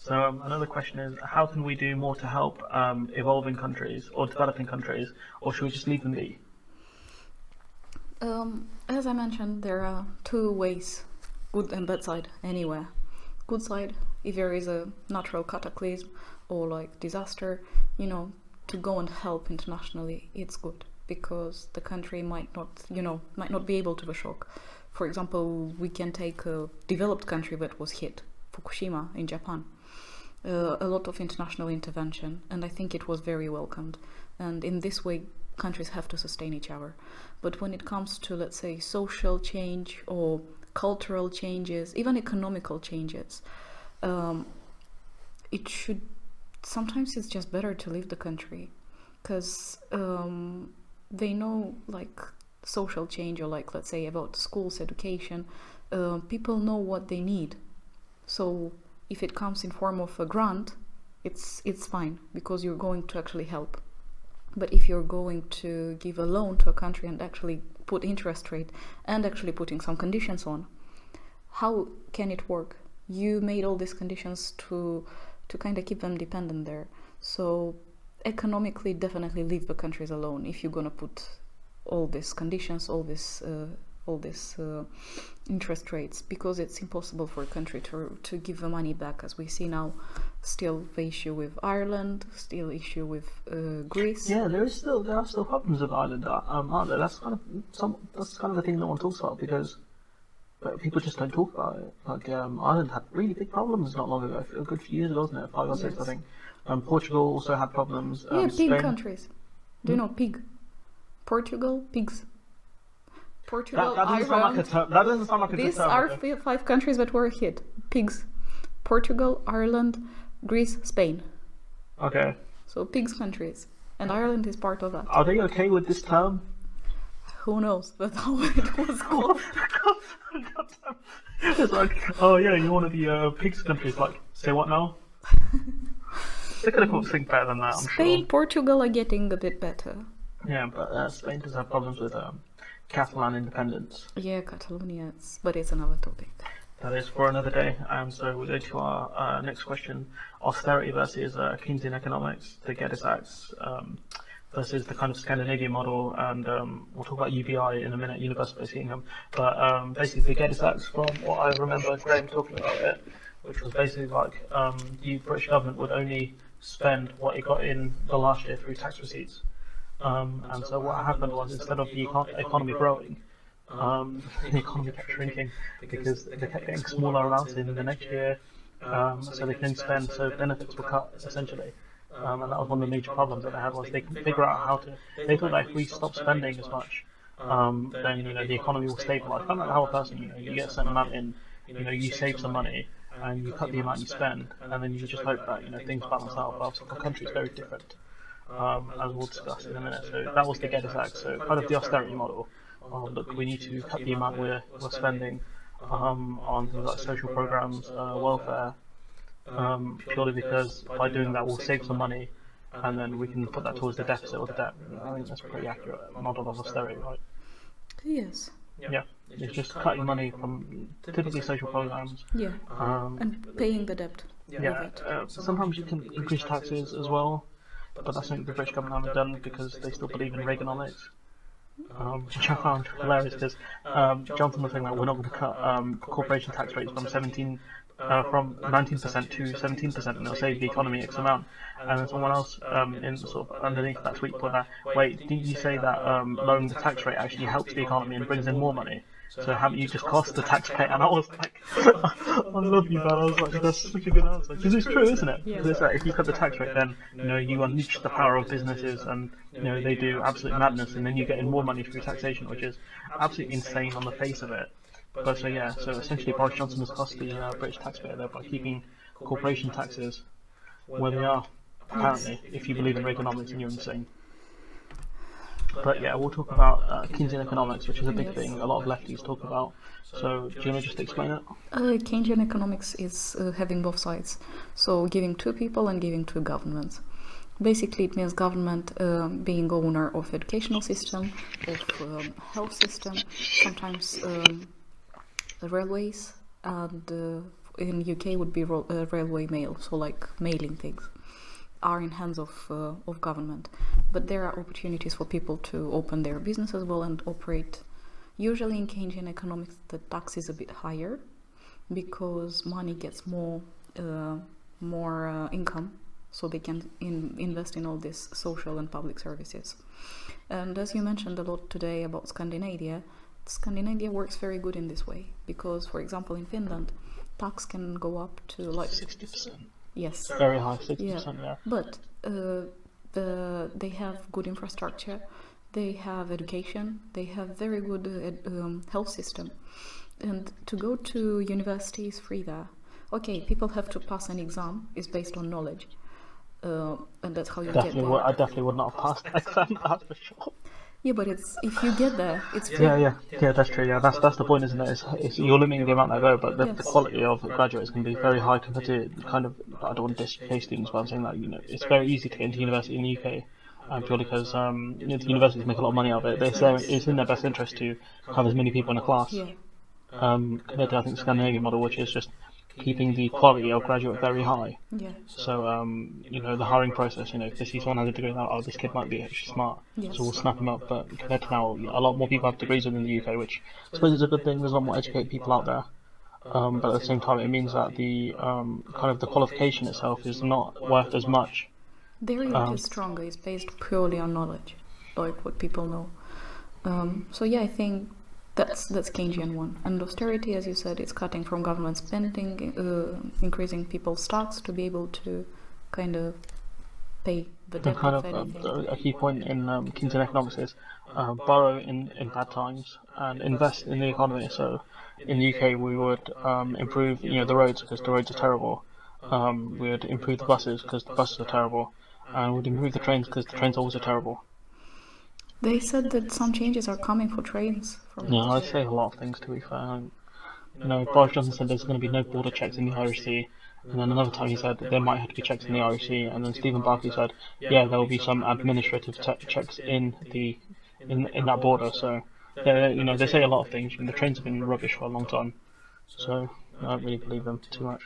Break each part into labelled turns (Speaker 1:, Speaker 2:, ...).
Speaker 1: So another question is, how can we do more to help evolving countries or developing countries, or should we just leave them be?
Speaker 2: As I mentioned, there are two ways, good and bad side, anywhere. Good side, if there is a natural cataclysm or like disaster, to go and help internationally, it's good because the country might not be able to the shock. For example, we can take a developed country that was hit, Fukushima in Japan. A lot of international intervention, and I think it was very welcomed. And in this way, countries have to sustain each other. But when it comes to, let's say, social change or cultural changes, even economical changes, sometimes it's just better to leave the country because they know, like, social change or, like, let's say about schools, education, people know what they need. So if it comes in form of a grant, it's fine because you're going to actually help. But if you're going to give a loan to a country and actually put interest rate and actually putting some conditions on, how can it work? You made all these conditions to kind of keep them dependent there. So economically, definitely leave the countries alone if you're gonna put all these conditions, all this interest rates, because it's impossible for a country to give the money back, as we see now. Still the issue with Ireland, still issue with Greece.
Speaker 1: Yeah, there are still problems with Ireland, aren't there? That's kind of the thing no one talks about because people just don't talk about it. Like Ireland had really big problems not long ago, a good few years ago, wasn't it? 5 or 6, I think. Portugal also had problems.
Speaker 2: Pig
Speaker 1: Spain.
Speaker 2: countries. Do you know pig? Portugal, pigs. Portugal,
Speaker 1: that doesn't sound like a term. That doesn't sound like a
Speaker 2: These
Speaker 1: term.
Speaker 2: are 5 countries that were hit. Pigs. Portugal, Ireland, Greece, Spain.
Speaker 1: Okay.
Speaker 2: So pigs countries. And Ireland is part of that.
Speaker 1: Are they okay with this term?
Speaker 2: Who knows? That's how it was called.
Speaker 1: It's like, oh yeah, you're one of the pigs countries. Like, say what now? They could have come up with something better than that, I'm
Speaker 2: Spain,
Speaker 1: sure.
Speaker 2: Portugal are getting a bit better.
Speaker 1: Yeah, but Spain does have problems with Catalan independence.
Speaker 2: Yeah, Catalonia, but it's another topic.
Speaker 1: That is for another day. So we go to our next question: austerity versus Keynesian economics, the Geddes Acts, versus the kind of Scandinavian model, and we'll talk about UBI in a minute, universal basic income. But basically, the Geddes Acts, from what I remember Graham talking about it, which was basically like the British government would only spend what it got in the last year through tax receipts. And so what happened was, instead of the economy growing, the economy kept shrinking because they kept getting smaller amounts in the next year, so they couldn't spend, so benefits were cut essentially. And that was one of the major problems that they had, was they couldn't figure out how to. They thought that if we stop spending as much, then the economy will stabilise. Kind of like how a person, you get a certain amount in, you save some money and you cut the amount you spend, and then you just hope that things balance out. But the country is very different, as we'll discuss in a minute. So that was the Geddes Act. So kind of the austerity model. Look, we need to cut the amount we're spending on things like social programs, welfare, purely because by doing that we'll save some money, and then we can put that towards the deficit or the debt. I think that's a pretty accurate model of austerity, right?
Speaker 2: Yes.
Speaker 1: Yeah, it's just cutting money from typically social programs.
Speaker 2: Yeah, and paying the debt.
Speaker 1: Yeah, sometimes you can increase taxes as well, but that's something the British government haven't done because they still believe in Reaganomics. Which I found hilarious because Johnson was saying that we're not going to cut corporation tax rates from 19% to 17%, and it'll save the economy X amount. And then someone else in sort of underneath that tweet put that, wait, didn't you say that lowering the tax rate actually helps the economy and brings in more money? So haven't you just cost the taxpayer? And I was like, I love you, man. I was like, that's such a good answer. Because it's true, isn't it?
Speaker 2: Yeah.
Speaker 1: It's like, if you cut the tax rate, then you unleash the power of businesses, and they do absolute madness, and then you get in more money through taxation, which is absolutely insane on the face of it. But so essentially Boris Johnson has cost the British taxpayer there by keeping corporation taxes where they are, apparently, if you believe in Reaganomics and you're insane. But yeah, we'll talk about Keynesian economics, which is a big thing a lot of lefties talk about. So do you want to just explain it?
Speaker 2: Keynesian economics is having both sides. So giving to people and giving to governments. Basically, it means government being owner of educational system, of health system, sometimes the railways, and in UK would be railway mail, so like mailing things, are in hands of government. But there are opportunities for people to open their business as well and operate. Usually in Keynesian economics, the tax is a bit higher because money gets more income, so they can invest in all these social and public services. And as you mentioned a lot today about Scandinavia works very good in this way because, for example, in Finland, tax can go up to like
Speaker 1: 60%.
Speaker 2: Yes.
Speaker 1: Very high, 60%. Yeah.
Speaker 2: But they have good infrastructure, they have education, they have very good health system, and to go to university is free there. Okay, people have to pass an exam. It's based on knowledge, and that's how you get there.
Speaker 1: I definitely would not have passed that exam. That's for sure.
Speaker 2: Yeah, but it's if you get there, it's free.
Speaker 1: Yeah, that's true. Yeah, that's the point, isn't it? It's you're limiting the amount that go, but the quality of graduates can be very high compared to kind of. I don't want to diss UK students, but I'm saying that it's very easy to get into university in the UK, purely because the universities make a lot of money out of it. They say it's in their best interest to have as many people in a class, compared to I think the Scandinavian model, which is just keeping the quality of graduate very high.
Speaker 2: Yeah.
Speaker 1: So, the hiring process, if they see someone has a degree, now, this kid might be actually smart, so we'll snap him up. But compared to now, a lot more people have degrees within the UK, which I suppose is a good thing. There's a lot more educated people out there. But at the same time, it means that the kind of the qualification itself is not worth as much.
Speaker 2: Their youth is stronger. It's based purely on knowledge, like what people know. So yeah, I think that's Keynesian one. And austerity, as you said, it's cutting from government spending, increasing people's tax to be able to kind of pay the debt.
Speaker 1: Kind of a key point in Keynesian economics is borrow in bad times and invest in the economy. So in the UK, we would improve the roads because the roads are terrible. We would improve the buses because the buses are terrible, and we'd improve the trains because the trains always are terrible.
Speaker 2: They said that some changes are coming for trains.
Speaker 1: Yeah, I'd say a lot of things, to be fair. Boris Johnson said there's going to be no border checks in the Irish Sea, and then another time he said there might have to be checks in the Irish Sea, and then Stephen Barclay said, yeah, there will be some administrative checks in that border. So, they say a lot of things. The trains have been rubbish for a long time, so I don't really believe them too much.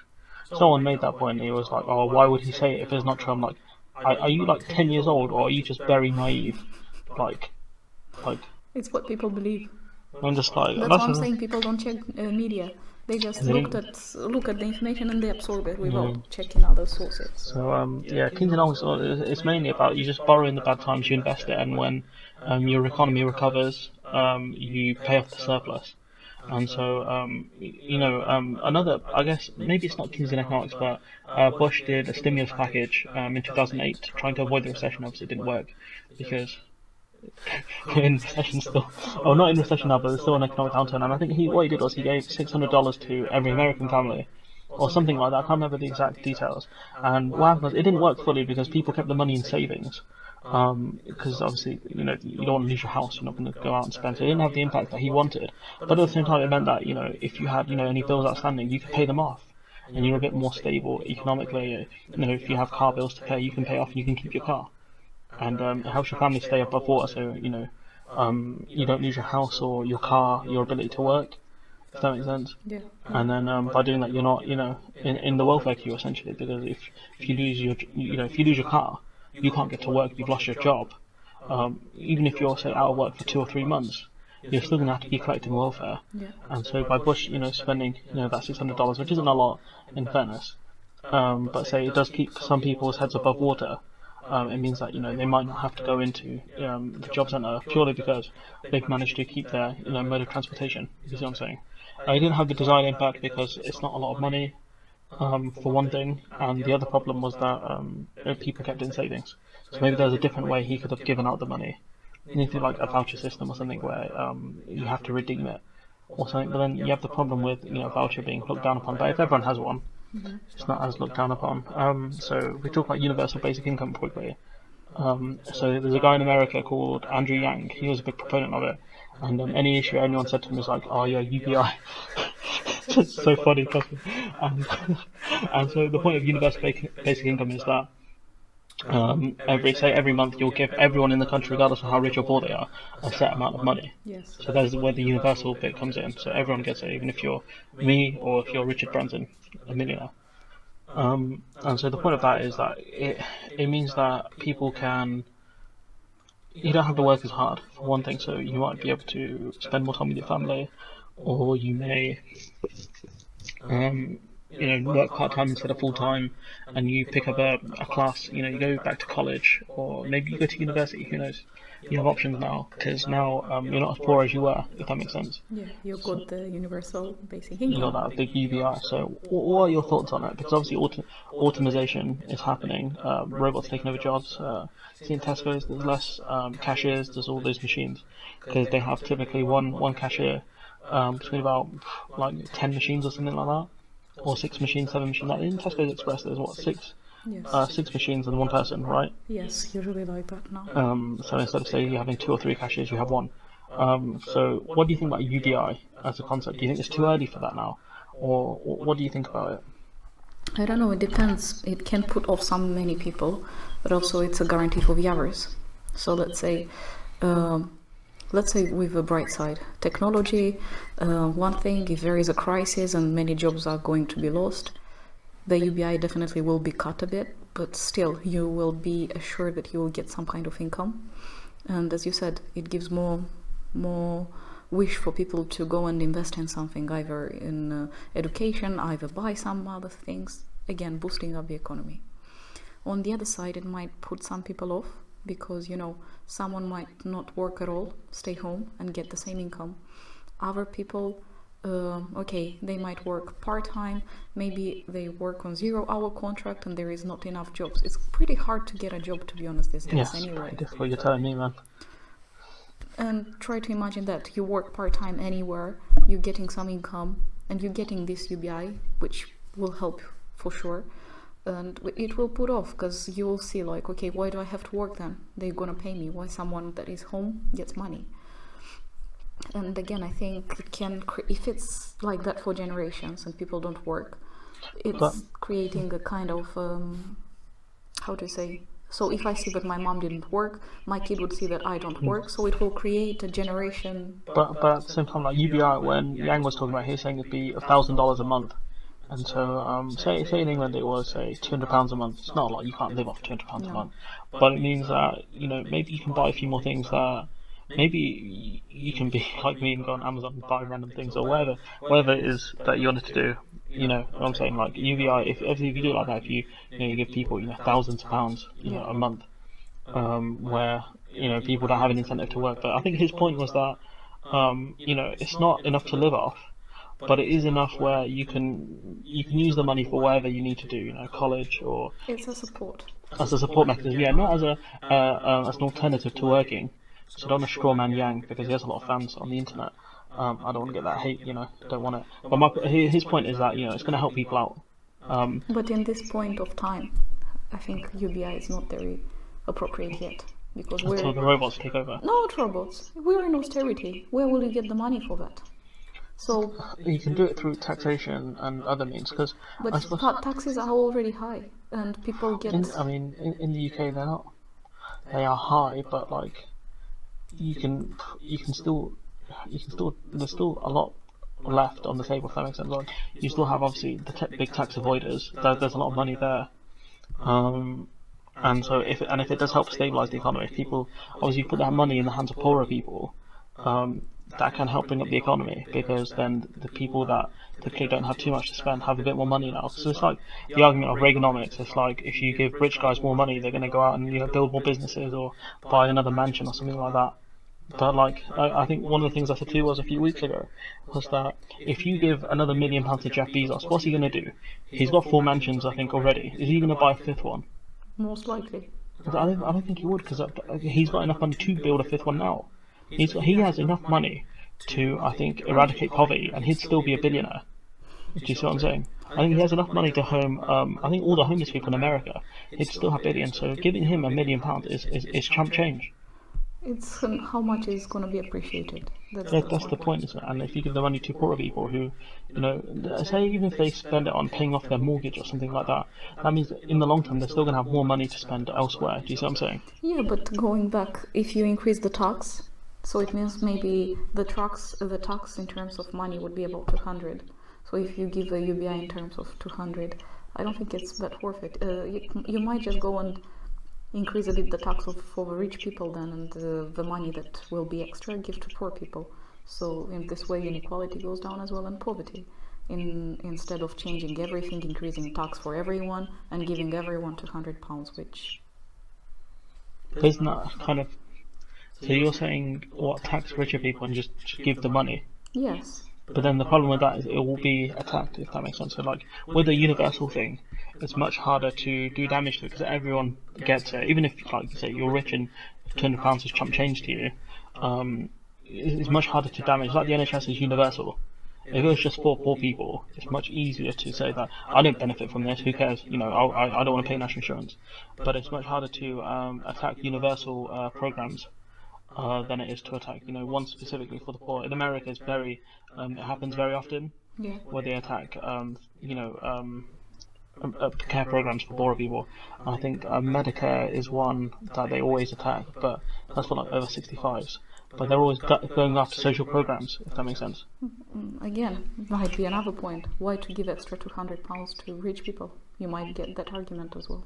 Speaker 1: Someone made that point. He was like, oh, why would he say it if it's not true? I'm like, are you like 10 years old, or are you just very naive? Like,
Speaker 2: it's what people believe.
Speaker 1: I'm just like
Speaker 2: that's what I'm saying. People don't check media. They just look at the information and they absorb it without checking other sources.
Speaker 1: So Keynesian it's mainly about you just borrow in the bad times, you invest it, and when your economy recovers, you pay off the surplus. And so another, I guess maybe it's not Keynesian economics, but Bush did a stimulus package in 2008 trying to avoid the recession. Obviously, it didn't work because we're in recession still. Oh, not in recession now, but there's still an economic downturn. And I think what he did was he gave $600 to every American family, or something like that. I can't remember the exact details. And what happened was it didn't work fully because people kept the money in savings. Because obviously, you don't want to lose your house. You're not going to go out and spend. So it didn't have the impact that he wanted. But at the same time, it meant that if you had any bills outstanding, you could pay them off, and you're a bit more stable economically. If you have car bills to pay, you can pay off and you can keep your car. And it helps your family stay above water, so you don't lose your house or your car, your ability to work. If that makes sense.
Speaker 2: Yeah.
Speaker 1: And then by doing that, you're not in the welfare queue essentially, because if you lose your car, you can't get to work. You've lost your job. Even if you're say out of work for 2 or 3 months, you're still going to have to be collecting welfare.
Speaker 2: Yeah.
Speaker 1: And so by Bush, spending that $600, which isn't a lot in fairness, but say it does keep some people's heads above water. It means that they might not have to go into the job centre purely because they've managed to keep their mode of transportation. You see what I'm saying? It didn't have the desired impact because it's not a lot of money, for one thing, and the other problem was that people kept it in savings. So maybe there's a different way he could have given out the money, anything like a voucher system or something where you have to redeem it or something. But then you have the problem with a voucher being looked down upon. But if everyone has one, it's not as looked down upon. So we talk about universal basic income quickly. So there's a guy in America called Andrew Yang. He was a big proponent of it. And any issue anyone said to him was like, oh yeah, UBI. It's so funny, trust me. And so the point of universal basic income is that every month you'll give everyone in the country, regardless of how rich or poor they are, a set amount of money.
Speaker 2: Yes.
Speaker 1: So that's where the universal bit comes in. So everyone gets it, even if you're me or if you're Richard Branson, a millionaire. And so the point of that is that it means that people can. You don't have to work as hard for one thing, so you might be able to spend more time with your family, or you may work part time instead of full time, and you pick up a class. You go back to college, or maybe you go to university. Who knows? You have options now because now you're not as poor as you were, if that makes sense.
Speaker 2: Yeah, you got the universal basic
Speaker 1: You got
Speaker 2: income.
Speaker 1: that big UBI. So, what are your thoughts on it? Because obviously, automation is happening. Robots taking over jobs. See in Tesco's, there's less cashiers. There's all those machines because they have typically one cashier between about like 10 machines or something like that, or 6 machines, 7 machines. Like in Tesco's Express, there's what
Speaker 2: Yes.
Speaker 1: 6 machines and one person, right?
Speaker 2: Yes, usually like that now.
Speaker 1: So instead of say you having 2 or 3 cashiers, you have one. So what do you think about UBI as a concept? Do you think it's too early for that now, or what do you think about it?
Speaker 2: I don't know, it depends. It can put off some many people, but also it's a guarantee for the others. So let's say with a bright side, technology, one thing, if there is a crisis and many jobs are going to be lost, the UBI definitely will be cut a bit, but still you will be assured that you will get some kind of income. And as you said, it gives more wish for people to go and invest in something, either in education, either buy some other things, again boosting up the economy. On the other side, it might put some people off because someone might not work at all, stay home and get the same income. Other people, they might work part-time, maybe they work on 0-hour contract and there is not enough jobs. It's pretty hard to get a job, to be honest, these days.
Speaker 1: Yes,
Speaker 2: anyway.
Speaker 1: that's what you're telling me, man.
Speaker 2: And try to imagine that you work part-time anywhere, you're getting some income and you're getting this UBI, which will help for sure. And it will put off because you will see like, okay, why do I have to work then? They're gonna pay me. Why someone that is home gets money? And again, I think it can, if it's like that for generations and people don't work, it's creating a kind of, how to say, so if I see that my mom didn't work, my kid would see that I don't work, so it will create a generation.
Speaker 1: But at the same time, like UBI, when Yang was talking about, he was saying it'd be $1,000 a month. And so, say in England it was say £200 a month. It's not a lot. You can't live off £200 a month. But it means that maybe you can buy a few more things that maybe you can be like me and go on Amazon and buy random things or whatever it is that you wanted to do. You know what I'm saying? Like UBI, if you do it like that, if you give people thousands of pounds a month, where people don't have an incentive to work. But I think his point was that it's not enough to live off, but it is enough where you can use the money for whatever you need to do, college or
Speaker 2: it's a support.
Speaker 1: As a support mechanism, yeah, not as as an alternative to working. So don't want to straw man Yang because he has a lot of fans on the internet. I don't want to get that hate, don't want it. But his point is that it's going to help people out.
Speaker 2: But in this point of time, I think UBI is not very appropriate yet because
Speaker 1: until the robots take over.
Speaker 2: Not robots. We're in austerity. Where will you get the money for that? So
Speaker 1: you can do it through taxation and other means, because
Speaker 2: taxes are already high, and people get.
Speaker 1: In the UK they are high, but like you can still there's still a lot left on the table. If that makes sense. Like you still have obviously the big tax avoiders. There's a lot of money there. And so if it does help stabilise the economy, if people obviously put that money in the hands of poorer people, that can help bring up the economy, because then the people that typically don't have too much to spend have a bit more money now. So it's like the argument of Reaganomics. It's like if you give rich guys more money, they're going to go out and build more businesses or buy another mansion or something like that. But like I think one of the things I said too was a few weeks ago was that if you give another £1 million to Jeff Bezos, what's he going to do? He's got 4 mansions, I think, already. Is he going to buy a 5th one?
Speaker 2: Most likely.
Speaker 1: I don't think he would, because he's got enough money to build a 5th one now. He has enough money to, I think, eradicate poverty, and he'd still be a billionaire. Do you see what I'm saying? I think he has enough money to home. I think all the homeless people in America, he'd still have billions. So giving him £1 million is chump change.
Speaker 2: It's how much is going to be appreciated. That's
Speaker 1: Yeah,
Speaker 2: the
Speaker 1: that's the
Speaker 2: point.
Speaker 1: point, isn't it? And if you give the money to poorer people who, say even if they spend it on paying off their mortgage or something like that, that means that in the long term they're still going to have more money to spend elsewhere. Do you see what I'm saying?
Speaker 2: Yeah, but going back, if you increase the tax, so it means maybe the tax in terms of money would be about 200. So if you give a UBI in terms of 200, I don't think it's that worth it. You might just go and increase a bit the tax for the rich people then, and the money that will be extra give to poor people. So in this way, inequality goes down as well, and poverty. Instead of changing everything, increasing tax for everyone and giving everyone £200, which
Speaker 1: But isn't that kind of so? You're saying what tax richer people and just give the money?
Speaker 2: yes,
Speaker 1: But then the problem with that is it will be attacked, if that makes sense. So, like, with the universal thing, it's much harder to do damage to it because everyone gets it. Even if, like you say, you're rich and £200 is chump change to you, it's much harder to damage. Like the NHS is universal. If it was just for poor people, it's much easier to say that I don't benefit from this. Who cares? I don't want to pay national insurance. But it's much harder to attack universal programs than it is to attack, one specifically for the poor. In America, it happens very often
Speaker 2: yeah.
Speaker 1: where they attack, care programs for poorer people. I think Medicare is one that they always attack, but that's for like over 65s. But they're always going after social programs, if that makes sense.
Speaker 2: Again, might be another point. Why to give extra £200 to rich people? You might get that argument as well.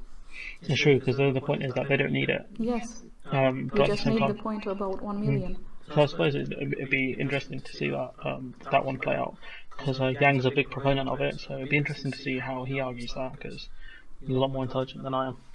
Speaker 1: It's true, because the point is that they don't need it.
Speaker 2: Yes, you
Speaker 1: But at the
Speaker 2: just
Speaker 1: same
Speaker 2: made the
Speaker 1: time,
Speaker 2: point about 1 million.
Speaker 1: so I suppose it'd be interesting to see that one play out, because Yang's a big proponent of it, so it'd be interesting to see how he argues that, because he's a lot more intelligent than I am.